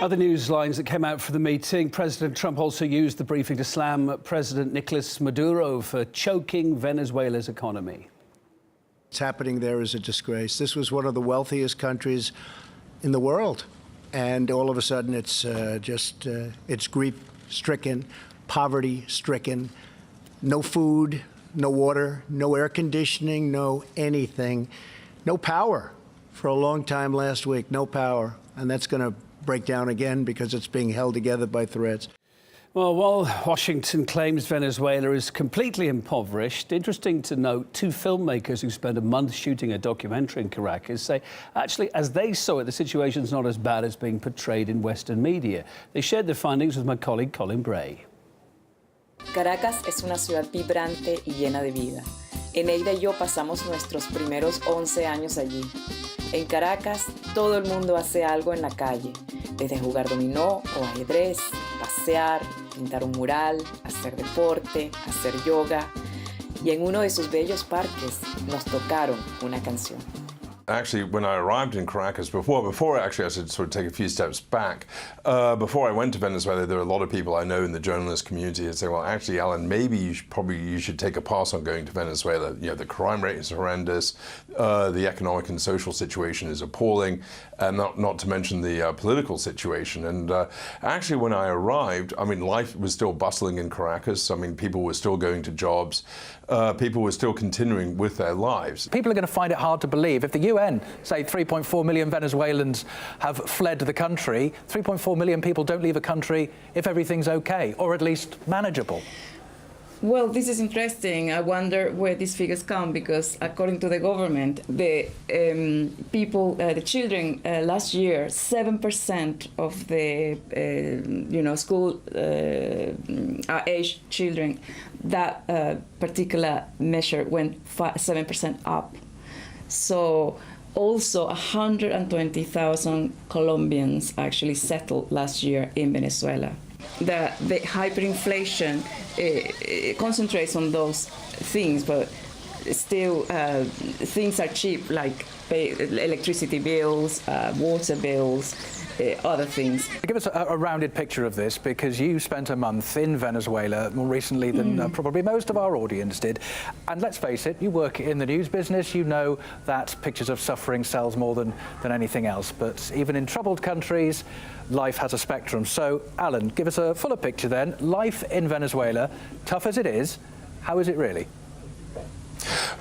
Other news lines that came out for the meeting. President Trump also used the briefing to slam President Nicolas Maduro for choking Venezuela's economy. What's happening there is a disgrace. This was one of the wealthiest countries in the world. And all of a sudden it's it's grief-stricken, poverty-stricken, no food, no water, no air conditioning, no anything, no power. For a long time last week, no power. And that's going to break down again because it's being held together by threats. Well, while Washington claims Venezuela is completely impoverished, interesting to note, two filmmakers who spent a month shooting a documentary in Caracas say, actually, as they saw it, the situation's not as bad as being portrayed in Western media. They shared their findings with my colleague Colin Bray. Caracas es una ciudad vibrante y llena de vida. Eneida y yo pasamos nuestros primeros 11 años allí. En Caracas, todo el mundo hace algo en la calle, desde jugar dominó o ajedrez, pasear, pintar un mural, hacer deporte, hacer yoga. Y en uno de sus bellos parques nos tocaron una canción. Actually, when I arrived in Caracas, before actually I should sort of take a few steps back, before I went to Venezuela, there are a lot of people I know in the journalist community who say, well, actually, Alan, maybe you should take a pass on going to Venezuela. You know, the crime rate is horrendous, the economic and social situation is appalling, and not to mention the political situation. And actually, when I arrived, I mean, life was still bustling in Caracas. I mean, people were still going to jobs. People were still continuing with their lives. People are going to find it hard to believe if the UN say 3.4 million Venezuelans have fled the country, 3.4 million people don't leave a country if everything's okay, or at least manageable. Well, this is interesting. I wonder where these figures come, because according to the government, the the children last year, 7% of the school age children, that particular measure went 7% up. So also 120,000 Colombians actually settled last year in Venezuela. The hyperinflation concentrates on those things, but still things are cheap, like electricity bills, water bills, other things. Give us a rounded picture of this, because you spent a month in Venezuela more recently than probably most of our audience did. And let's face it, you work in the news business, you know that pictures of suffering sells more than anything else. But even in troubled countries, life has a spectrum. So, Alan, give us a fuller picture then. Life in Venezuela, tough as it is, how is it really?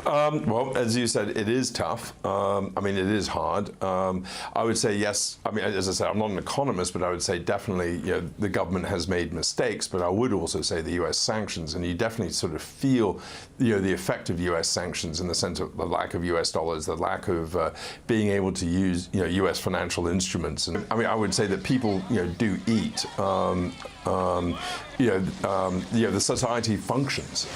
Well, as you said, it is tough. I mean, it is hard. I would say yes. I mean, as I said, I'm not an economist, but I would say definitely, you know, the government has made mistakes. But I would also say the U.S. sanctions, and you definitely sort of feel, you know, the effect of U.S. sanctions in the sense of the lack of U.S. dollars, the lack of being able to use, you know, U.S. financial instruments. And I mean, I would say that people, you know, do eat. The society functions.